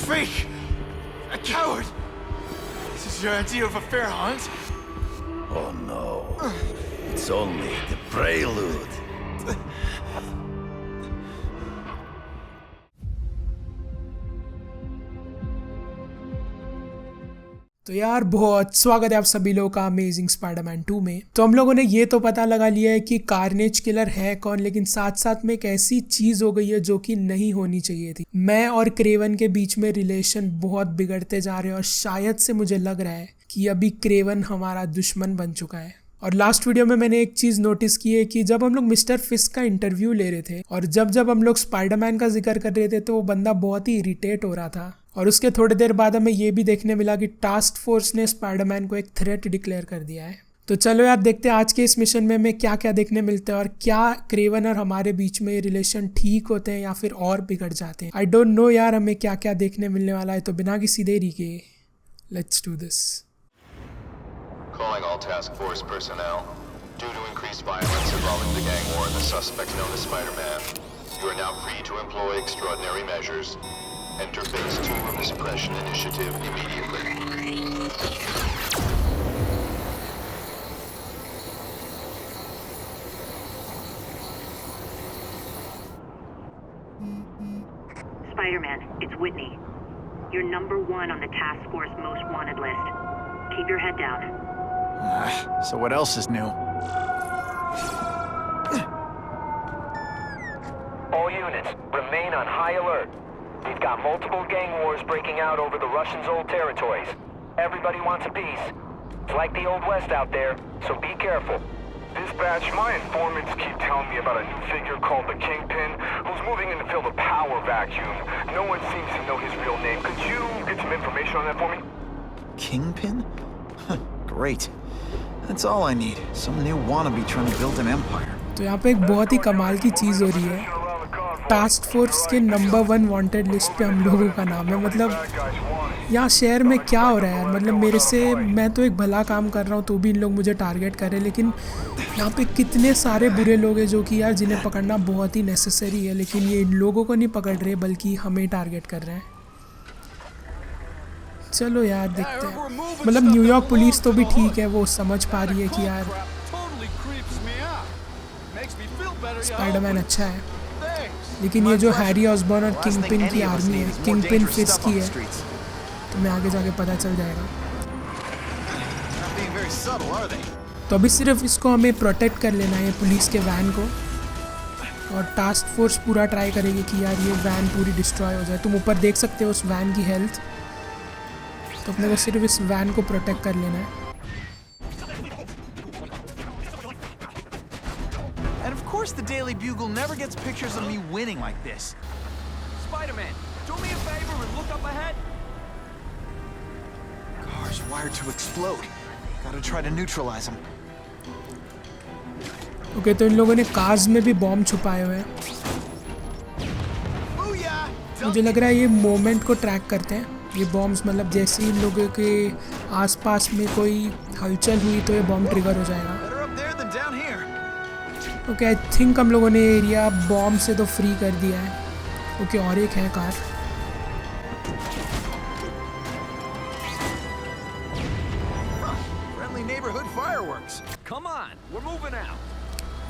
fake! A coward! This is your idea of a fair hunt? Oh no. It's only the prelude. तो यार बहुत स्वागत है आप सभी लोगों का अमेजिंग स्पाइडरमैन 2 में। तो हम लोगों ने ये तो पता लगा लिया है कि कार्नेज किलर है कौन, लेकिन साथ साथ में एक ऐसी चीज हो गई है जो कि नहीं होनी चाहिए थी। मैं और क्रेवन के बीच में रिलेशन बहुत बिगड़ते जा रहे हैं और शायद से मुझे लग रहा है कि अभी क्रेवन हमारा दुश्मन बन चुका है। और लास्ट वीडियो में मैंने एक चीज नोटिस की है कि जब हम लोग मिस्टर फिस्क का इंटरव्यू ले रहे थे और जब हम लोग स्पाइडरमैन का जिक्र कर रहे थे तो वो बंदा बहुत ही इरिटेट हो रहा था। और उसके थोड़ी देर बाद हमें ये भी देखने मिला कि टास्क फोर्स ने स्पाइडरमैन को एक थ्रेट डिक्लेयर कर दिया है। तो चलो यार देखते हैं आज के इस मिशन में हमें क्या क्या देखने मिलते हैं और क्या क्रेवन और हमारे बीच में रिलेशन ठीक होते हैं या फिर और बिगड़ जाते हैं। आई डोंट नो यार हमें क्या क्या देखने मिलने वाला है। तो बिना किसी देरी के let's do this. Calling all task force personnel. Due to increased violence involving the gang war and the suspect known as Spider-Man, you are now free to employ extraordinary measures. Enter phase 2 of the suppression initiative immediately. Spider-Man, it's Whitney. You're number 1 on the task force most wanted list. Keep your head down. So what else is new? All units, remain on high alert. We've got multiple gang wars breaking out over the Russians' old territories. Everybody wants a piece. It's like the Old West out there, so be careful. Dispatch, my informants keep telling me about a new figure called the Kingpin, who's moving in to fill the power vacuum. No one seems to know his real name. Could you get some information on that for me? Kingpin? Great. That's all I need. Some new wannabe trying to build an empire. तो यहाँ पे एक बहुत ही कमाल की चीज़ हो रही है। टास्क फोर्स के नंबर 1 वांटेड लिस्ट पे हम लोगों का नाम है। मतलब यहाँ शहर में क्या हो रहा है यार। मतलब मेरे से, मैं तो एक भला काम कर रहा हूँ तो भी इन लोग मुझे टारगेट कर रहे हैं, लेकिन यहाँ पे कितने सारे बुरे लोग हैं जो कि यार जिन्हें पकड़ना बहुत ही नेसेसरी है, लेकिन ये इन लोगों को नहीं पकड़ रहे बल्कि हमें टारगेट कर रहे हैं। चलो यार देखते हैं। मतलब न्यूयॉर्क पुलिस तो भी ठीक है, वो समझ पा रही है कि यार स्पाइडरमैन अच्छा है, लेकिन ये जो हैरी ऑसबॉर्न और किंगपिन की आर्मी है, किंगपिन फिस्ट की है, तो मैं आगे जाके पता चल जाएगा। तो अभी सिर्फ इसको हमें प्रोटेक्ट कर लेना है पुलिस के वैन को, और टास्क फोर्स पूरा ट्राई करेगी कि यार ये वैन पूरी डिस्ट्रॉय हो जाए। तुम ऊपर देख सकते हो उस वैन की हेल्थ, तो अपने को सिर्फ इस वैन को प्रोटेक्ट कर लेना है। And of course the Daily Bugle never gets pictures of me winning like this. Spider-Man, do me a favor and look up ahead. Car's wired to explode. Gotta try to neutralize them. Okay, तो इन लोगों ने cars में भी bomb छुपाए हुए हैं। मुझे लग रहा है ये मोमेंट को ट्रैक करते हैं ये बॉम्ब्स। मतलब जैसे ही इन लोगों के आसपास में कोई हलचल हुई तो ये बॉम्ब ट्रिगर हो जाएगा। ओके, आई थिंक हम लोगों ने एरिया बॉम्ब से तो फ्री कर दिया है। ओके, और एक है कार।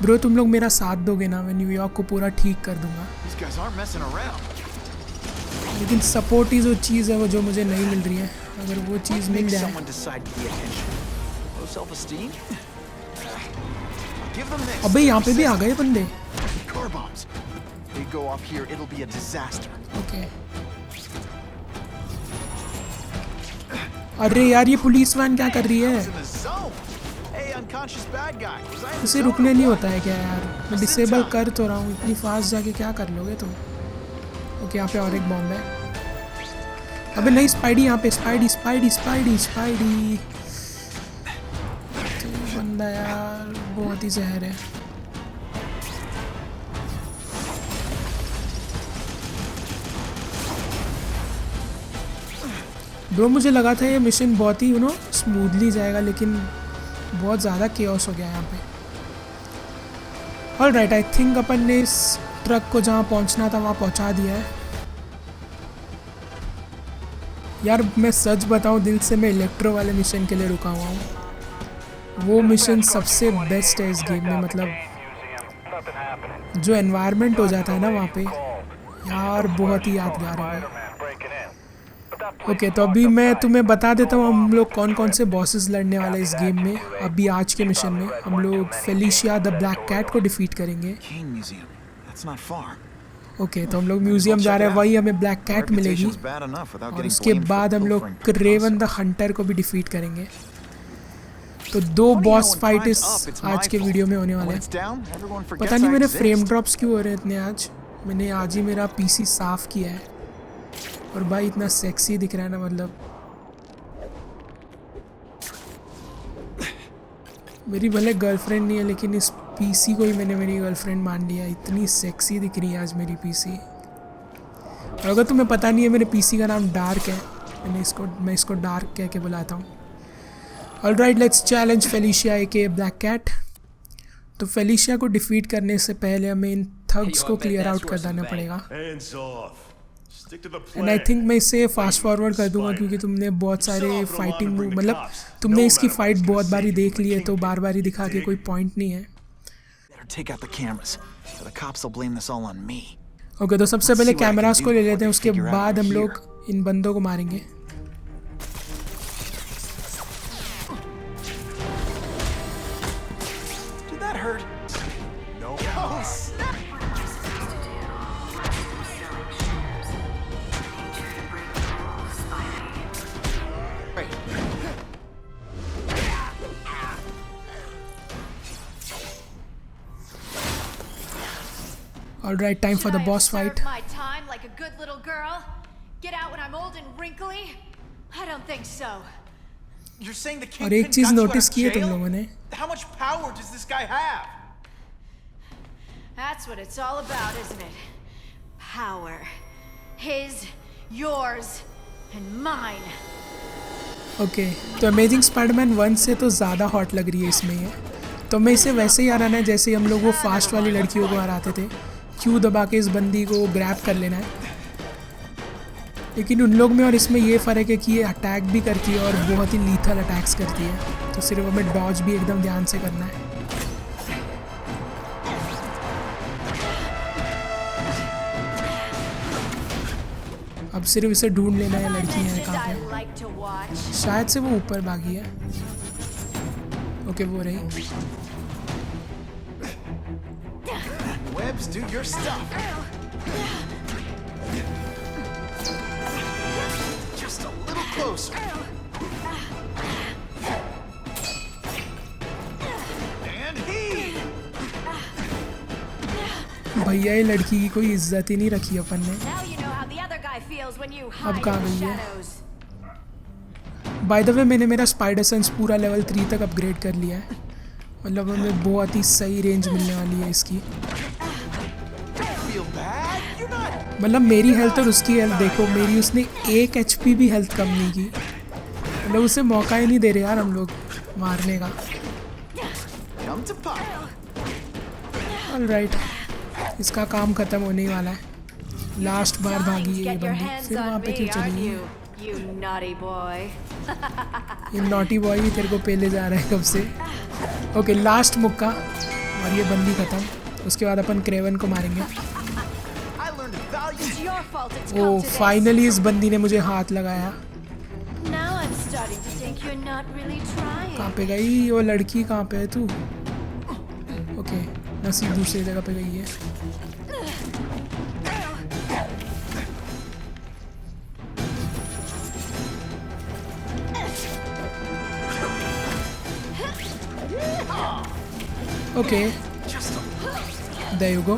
ब्रो तुम लोग मेरा साथ दोगे ना, मैं न्यूयॉर्क को पूरा ठीक कर दूंगा। लेकिन सपोर्ट ही जो चीज़ है वो जो मुझे नहीं मिल रही है, अगर वो चीज़ मिल जाए। अबे यहाँ पे भी आ गए बंदे। ओके, अरे यार ये पुलिस वैन क्या कर रही है? इसे रुकने नहीं होता है क्या यार? मैं डिसेबल कर तो रहा हूँ, इतनी फास्ट जाके क्या कर लोगे तुम? ओके, यहाँ पे और एक बॉम्ब है। अबे नहीं, स्पाइडी यहाँ पे, स्पाइडी स्पाइडी स्पाइडी स्पाइडी। तो बंदा यार बहुत ही जहर है। ब्रो मुझे लगा था ये मिशन बहुत ही स्मूथली जाएगा, लेकिन बहुत ज़्यादा केओस हो गया यहाँ पे। ऑलराइट, आई थिंक अपन ने इस ट्रक को जहाँ पहुँचना था वहाँ पहुँचा दिया है। यार मैं सच बताऊं, दिल से मैं इलेक्ट्रो वाले मिशन के लिए रुका हुआ हूँ। वो मिशन सबसे बेस्ट है इस गेम में। मतलब जो एनवायरनमेंट हो जाता है ना वहाँ पे, यार बहुत ही यादगार है वो। ओके, तो अभी मैं तुम्हें बता देता हूँ हम लोग कौन कौन से बॉसेस लड़ने वाले हैं इस गेम में। अभी आज के मिशन में हम लोग फेलिशिया द ब्लैक कैट को डिफीट करेंगे। King Museum. That's not far. Okay, तो हम लोग म्यूजियम जा रहे हैं, वही हमें ब्लैक कैट मिलेगी। Reputation's bad enough without और getting उसके blamed for बाद हम लोग pilfering from Kraven the consoles. Hunter को भी डिफीट करेंगे। तो दो Funny boss how when fight time's इस up, it's आज my के fault. वीडियो में होने वाले When हैं। it's down, everyone पता forgets नहीं I मेरे फ्रेम exist. ड्रॉप्स क्यों हो रहे हैं इतने आज। मैंने आज ही मेरा पीसी साफ किया है और भाई इतना सेक्सी दिख रहा है ना। मतलब मेरी भले गर्लफ्रेंड नहीं है, लेकिन इस पीसी को ही मैंने मेरी गर्लफ्रेंड मान लिया। इतनी सेक्सी दिख रही है आज मेरी पीसी। और अगर तुम्हें पता नहीं है, मेरे पीसी का नाम डार्क है। मैं इसको डार्क कह के बुलाता हूँ। ऑलराइट, लेट्स चैलेंज फेलिशिया के ब्लैक कैट। तो फेलिशिया को डिफीट करने से पहले हमें इन थग्स को क्लियर आउट कर देना पड़ेगा। एंड आई थिंक मैं इसे फास्ट फॉरवर्ड कर दूंगा, क्योंकि तुमने बहुत सारे फाइटिंग मूव, मतलब तुमने इसकी फाइट बहुत बारी देख ली है, तो बार बार ही दिखा के कोई पॉइंट नहीं है। Better take out the cameras, or the cops will blame this all on me. Okay, तो सबसे पहले कैमरास को ले लेते हैं, उसके बाद हम लोग इन बंदों को मारेंगे। Did that hurt? No. Alright, time for the boss fight. My time like a good little girl? Get out when I'm old and wrinkly? I don't think so. You're saying the और एक Kingpin चीज got you out notice of की है तुम jail? लोगों ने। How much power does this guy have? That's what it's all about, isn't it? Power. His, yours, and mine. Okay, तो amazing Spiderman 1 से तो ज़्यादा हॉट लग रही है इसमें ये। तो मैं इसे वैसे ही हराना है जैसे हम लोग वो फास्ट वाली लड़कियों को हराते थे। क्यू दबा के इस बंदी को ग्रैब कर लेना है। लेकिन उन लोग में और इसमें ये फ़र्क है कि ये अटैक भी करती है और बहुत ही लीथल अटैक्स करती है। तो सिर्फ हमें डॉज भी एकदम ध्यान से करना है। अब सिर्फ इसे ढूंढ लेना है, लड़की है कहाँ I पे। like to watch. शायद से वो ऊपर भागी है। ओके, वो रही। Webs, do your stuff. Just a little closer. And he. भैया, ये लड़की की कोई इज्जत ही नहीं रखी अपन ने। Now you know how the other guy feels when you अब hide कहाँ in the गई है? shadows. बाय द वे, मैंने मेरा स्पाइडर सेंस पूरा लेवल 3 तक अपग्रेड कर लिया है। मतलब हमें बहुत ही सही रेंज मिलने वाली है इसकी। Feel bad? You're not. मतलब मेरी हेल्थ और उसकी हेल्थ देखो, मेरी उसने 1 HP भी हेल्थ कम नहीं की। मतलब उसे मौका ही नहीं दे रहे यार हम लोग मारने का। Come to pop. ऑलराइट, इसका काम ख़त्म होने ही वाला है। लास्ट बार भागी है ये Get your बंदी, hands फिर वहाँ on पे me, क्यों चली aren't गई? you? You naughty boy. ये नॉटी बॉय भी तेरे को पहले जा रहा है कब से। ओके, लास्ट मुक्का और ये बंदी ख़त्म। उसके बाद अपन क्रेवन को मारेंगे। I learned a value. It's your fault it's oh come to this. Finally इस बंदी ने मुझे हाथ लगाया। Now I'm starting to think you're not really trying. कहाँ पे गई वो लड़की? कहाँ पे है तू? ओके, नसीब दूसरी जगह पे गई है। Okay, there you go.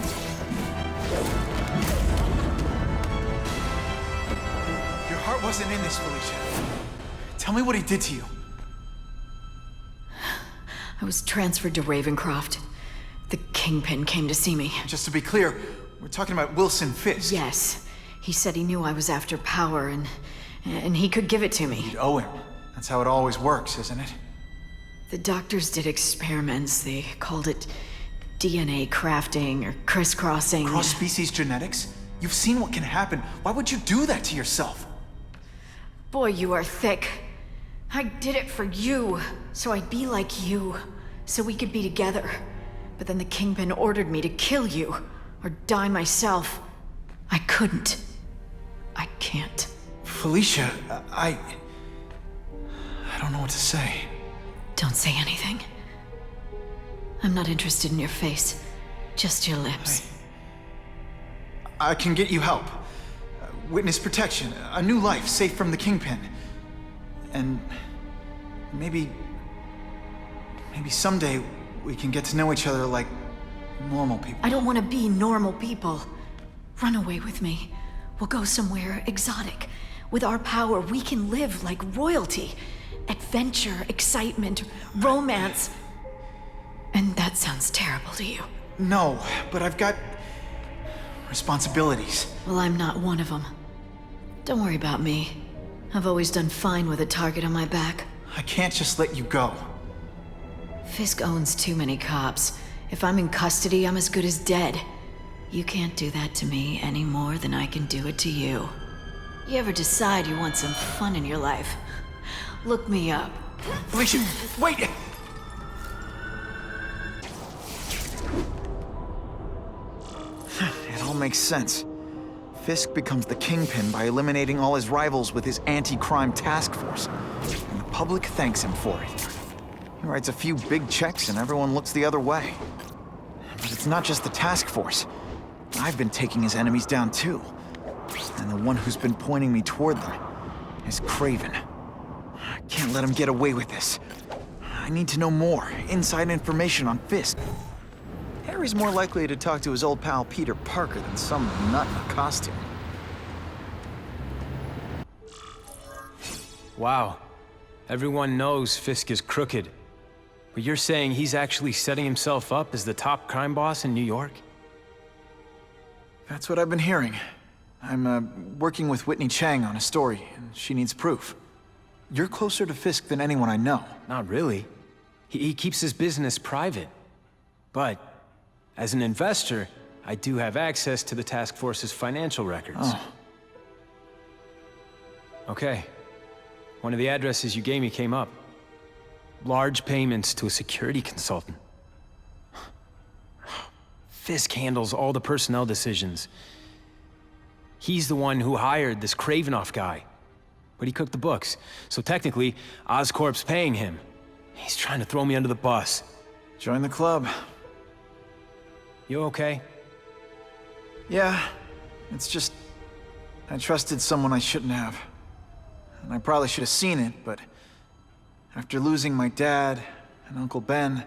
Your heart wasn't in this, Felicia. Tell me what he did to you. I was transferred to Ravencroft. The Kingpin came to see me. Just to be clear, we're talking about Wilson Fisk. Yes. He said he knew I was after power and he could give it to me. You'd owe him. That's how it always works, isn't it? The doctors did experiments. They called it DNA crafting or crisscrossing. Cross-species genetics? You've seen what can happen. Why would you do that to yourself? Boy, you are thick. I did it for you, so I'd be like you, so we could be together. But then the Kingpin ordered me to kill you, or die myself. I couldn't. I can't. Felicia, I don't know what to say. Don't say anything. I'm not interested in your face, just your lips. I can get you help. Witness protection, a new life safe from the Kingpin. And maybe someday we can get to know each other like normal people. I don't want to be normal people. Run away with me. We'll go somewhere exotic. With our power, we can live like royalty. Adventure, excitement, romance. And that sounds terrible to you. No, but I've got responsibilities. Well, I'm not one of them. Don't worry about me. I've always done fine with a target on my back. I can't just let you go. Fisk owns too many cops. If I'm in custody, I'm as good as dead. You can't do that to me any more than I can do it to you. You ever decide you want some fun in your life? Look me up. Felicia, wait! It all makes sense. Fisk becomes the Kingpin by eliminating all his rivals with his anti-crime task force. And the public thanks him for it. He writes a few big checks and everyone looks the other way. But it's not just the task force. I've been taking his enemies down too. And the one who's been pointing me toward them is Kraven. I can't let him get away with this. I need to know more, inside information on Fisk. Harry's more likely to talk to his old pal Peter Parker than some nut in a costume. Wow. Everyone knows Fisk is crooked. But you're saying he's actually setting himself up as the top crime boss in New York? That's what I've been hearing. I'm working with Whitney Chang on a story, and she needs proof. You're closer to Fisk than anyone I know. Not really. He keeps his business private. But as an investor, I do have access to the task force's financial records. Oh. Okay. One of the addresses you gave me came up. Large payments to a security consultant. Fisk handles all the personnel decisions. He's the one who hired this Kravinoff guy. But he cooked the books, so technically, Oscorp's paying him. He's trying to throw me under the bus. Join the club. You okay? Yeah, it's just... I trusted someone I shouldn't have. And I probably should have seen it, but... after losing my dad and Uncle Ben...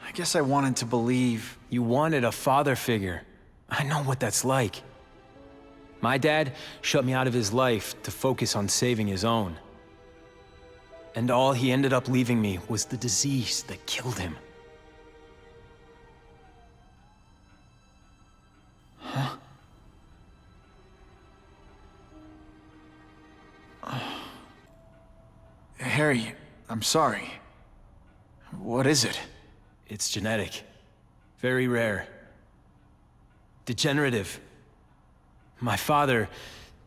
I guess I wanted to believe... You wanted a father figure. I know what that's like. My dad shut me out of his life to focus on saving his own. And all he ended up leaving me was the disease that killed him. Huh? Harry, I'm sorry. What is it? It's genetic. Very rare. Degenerative. My father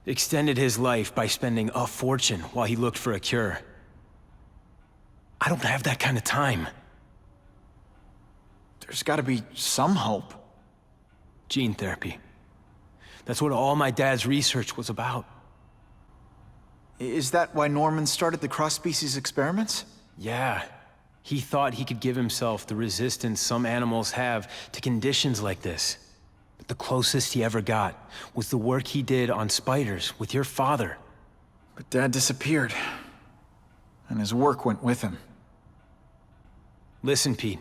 extended his life by spending a fortune while he looked for a cure. I don't have that kind of time. There's gotta be some hope. Gene therapy. That's what all my dad's research was about. Is that why Norman started the cross-species experiments? Yeah. He thought he could give himself the resistance some animals have to conditions like this. But the closest he ever got was the work he did on spiders with your father. But Dad disappeared. And his work went with him. Listen, Pete.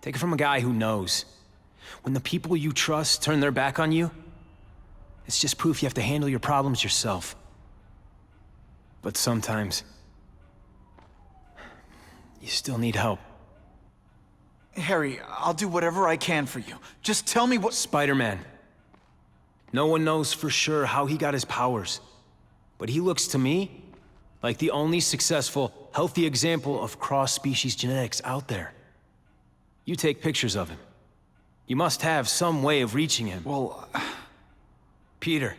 Take it from a guy who knows. When the people you trust turn their back on you, it's just proof you have to handle your problems yourself. But sometimes, you still need help. Harry, I'll do whatever I can for you. Just tell me what— Spider-Man. No one knows for sure how he got his powers. But he looks to me like the only successful, healthy example of cross-species genetics out there. You take pictures of him. You must have some way of reaching him. Well... Peter,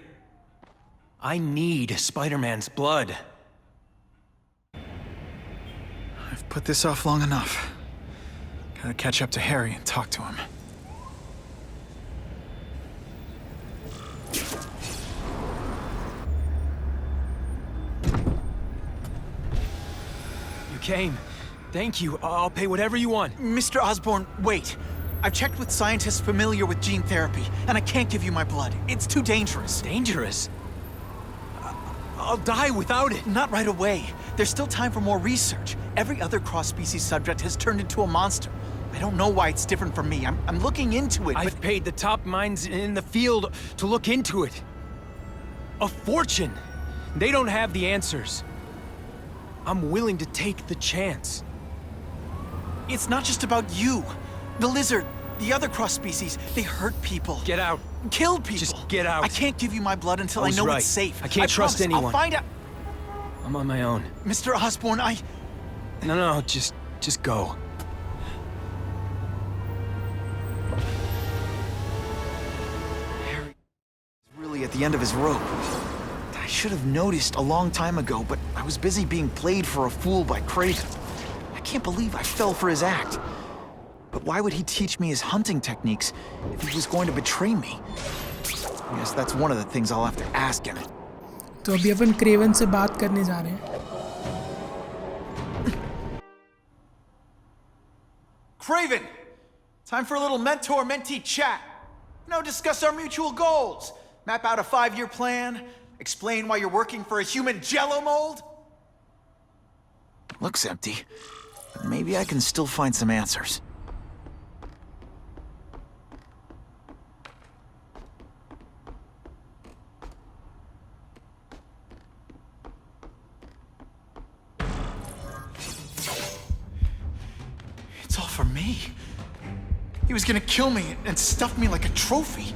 I need Spider-Man's blood. I've put this off long enough. Gotta catch up to Harry and talk to him. You came. Thank you. I'll pay whatever you want. Mr. Osborn, wait. I've checked with scientists familiar with gene therapy, and I can't give you my blood. It's too dangerous. Dangerous? I'll die without it. Not right away. There's still time for more research. Every other cross-species subject has turned into a monster. I don't know why it's different from me. I'm looking into it, I've paid the top minds in the field to look into it. A fortune. They don't have the answers. I'm willing to take the chance. It's not just about you. The lizard, the other cross-species, they hurt people. Get out. Killed people. Just get out. I can't give you my blood until I know right. it's safe. I can't trust promise. anyone. I'll find out. I'm on my own. Mr. Osborn, No, just go. Harry is really at the end of his rope. I should have noticed a long time ago, but I was busy being played for a fool by Kraven. I can't believe I fell for his act. But why would he teach me his hunting techniques if he was going to betray me? I guess that's one of the things I'll have to ask him. तो अभी अपन Kraven से बात करने जा रहे हैं. Kraven! Time for a little mentor-mentee chat. Discuss our mutual goals. Map out a 5-year plan. Explain why you're working for a human jello mold. Looks empty, but maybe I can still find some answers. It's all for me. He was gonna kill me and stuff me like a trophy.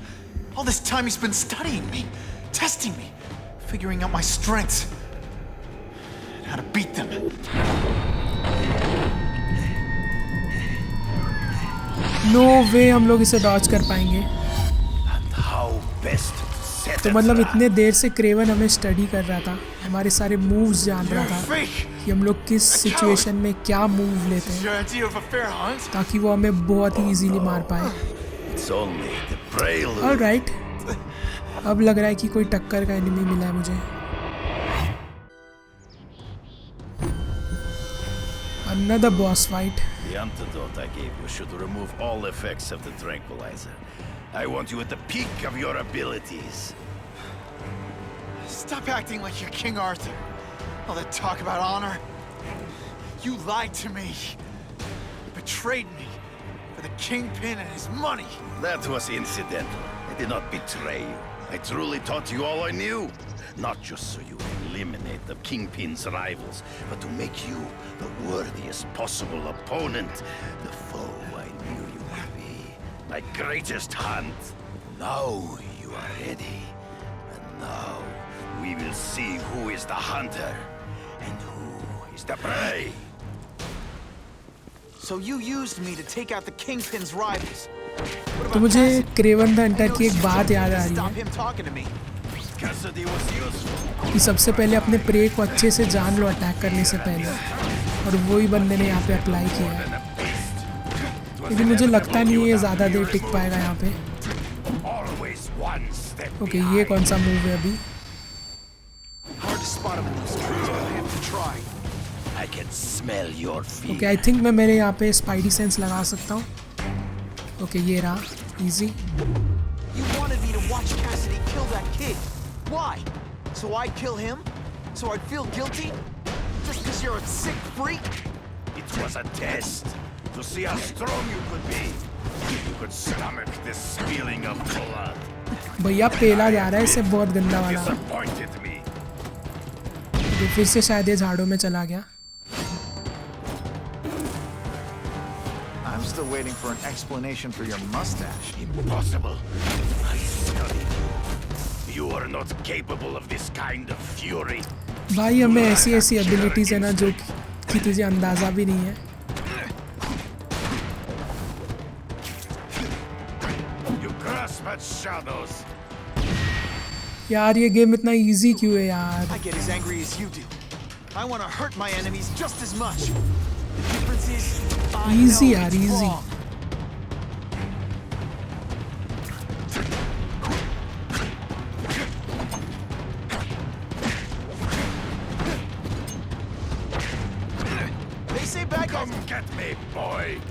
All this time he's been studying me, testing me, figuring out my strengths, and how to beat them. No way हम लोग इसे Dodge कर पाएंगे. तो मतलब इतने देर से Kraven हमें स्टडी कर रहा था, हमारे सारे मूव्स जान रहा था कि हम लोग किस सिचुएशन में क्या मूव लेते हैं ताकि वो हमें बहुत ही इजीली मार पाए. ऑलराइट, अब लग रहा है कि कोई टक्कर का एनिमी मिला है मुझे. Another boss fight. The antidote I gave you should remove all effects of the tranquilizer. I want you at the peak of your abilities. Stop acting like you're King Arthur. All that talk about honor. You lied to me. You betrayed me for the Kingpin and his money. That was incidental. I did not betray you. I truly taught you all I knew. Not just so you eliminate the Kingpin's rivals, but to make you the worthiest possible opponent. The foe I knew you would be. My greatest hunt. Now you are ready. And now we will see who is the hunter and who is the prey. So you used me to take out the Kingpin's rivals. तो मुझे Kraven the Hunter की एक बात याद आ रही है कि सबसे पहले अपने प्रे को अच्छे से जान लो अटैक करने से पहले, और वही बंदे ने यहाँ पे अप्लाई किया है. लेकिन मुझे लगता नहीं है ये ज़्यादा देर टिक पाएगा यहाँ पे. ओके, ये कौन सा मूव है अभी? ओके, आई थिंक मैं मेरे यहाँ पे स्पाइडी सेंस लगा सकता हूँ. ओके, ये रहा easy. You wanted me to watch Cassidy kill that kid. Why? So I'd kill him? So I'd feel guilty? Just because you're a sick freak? It was a test to see how strong you could be. You could stomach this spilling of blood. भैया पेला जा रहा है इससे बहुत गंदा वाला. Disappointed me. तो फिर से शायद ये झाड़ों में चला गया. I'm still waiting for an explanation for your mustache. Impossible. I studied you. You are not capable of this kind of fury. भाई हमें ऐसी ऐसी एबिलिटीज है ना जो कि तुझे अंदाजा भी नहीं है. You grasp at shadows. यार ये गेम इतना इजी क्यों है यार? I get as angry as you do. I want to hurt my enemies just as much. The difference is, I Easy know यार, it's easy. wrong. They say bad guys. Come get me, boy.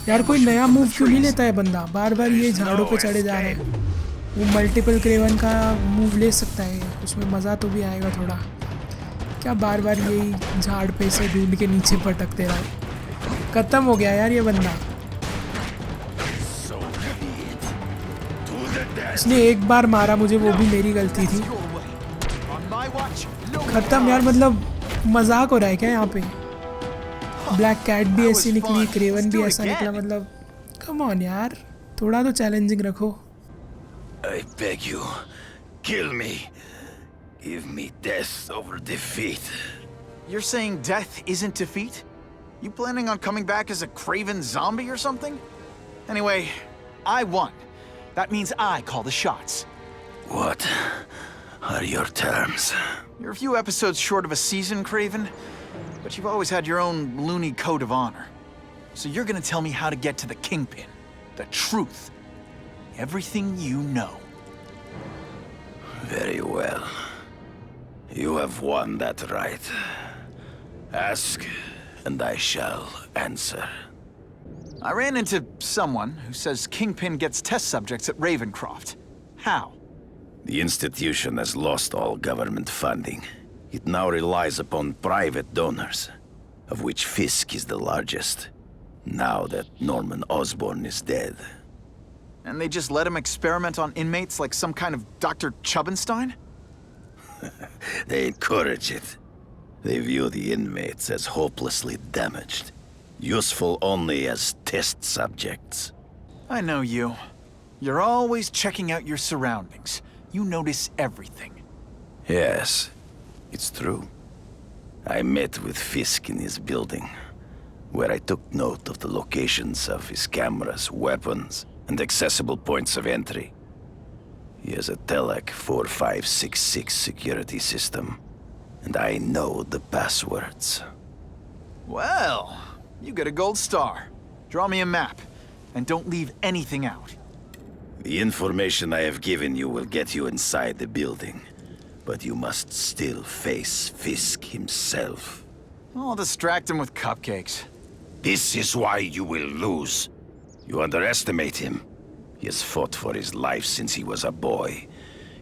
यार कोई नया move क्यों नहीं लेता है बंदा? बार बार ये झाड़ों पे चढ़े जा रहे हैं। वो मल्टीपल क्रेवन का मूव ले सकता है, उसमें मज़ा तो भी आएगा थोड़ा। क्या बार बार यही झाड़ पे से ढूंढ के नीचे पटकते रहो? खत्म हो गया यार ये बंदा। उसने एक बार मारा मुझे, वो भी मेरी गलती थी। खत्म यार, मतलब मजाक हो रहा है क्या यहाँ पे? ब्लैक कैट भी ऐसी निकली, क्रेवन भी ऐसा निकला, मतलब कम ऑन यार, थोड़ा तो चैलेंजिंग रखो। I beg you, kill me. Give me death over defeat. You're saying death isn't defeat? You planning on coming back as a Kraven zombie or something? Anyway, I won. That means I call the shots. What are your terms? You're a few episodes short of a season, Kraven, but you've always had your own loony code of honor. So you're gonna tell me how to get to the Kingpin. The truth. Everything you know. Very well. You have won that right. Ask, and I shall answer. I ran into someone who says Kingpin gets test subjects at Ravencroft. How? The institution has lost all government funding. It now relies upon private donors, of which Fisk is the largest, now that Norman Osborn is dead. And they just let him experiment on inmates like some kind of Dr. Chubbenstein? They encourage it. They view the inmates as hopelessly damaged, useful only as test subjects. I know you. You're always checking out your surroundings. You notice everything. Yes, it's true. I met with Fisk in his building, where I took note of the locations of his cameras, weapons, and accessible points of entry. He has a Telec 4566 security system, and I know the passwords. Well, you get a gold star. Draw me a map, and don't leave anything out. The information I have given you will get you inside the building, but you must still face Fisk himself. I'll distract him with cupcakes. This is why you will lose. You underestimate him. He has fought for his life since he was a boy.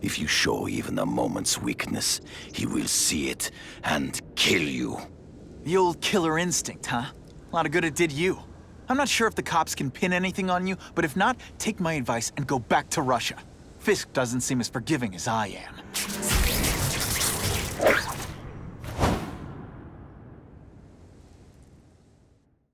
If you show even a moment's weakness, he will see it and kill you. The old killer instinct, huh? A lot of good it did you. I'm not sure if the cops can pin anything on you, but if not, take my advice and go back to Russia. Fisk doesn't seem as forgiving as I am.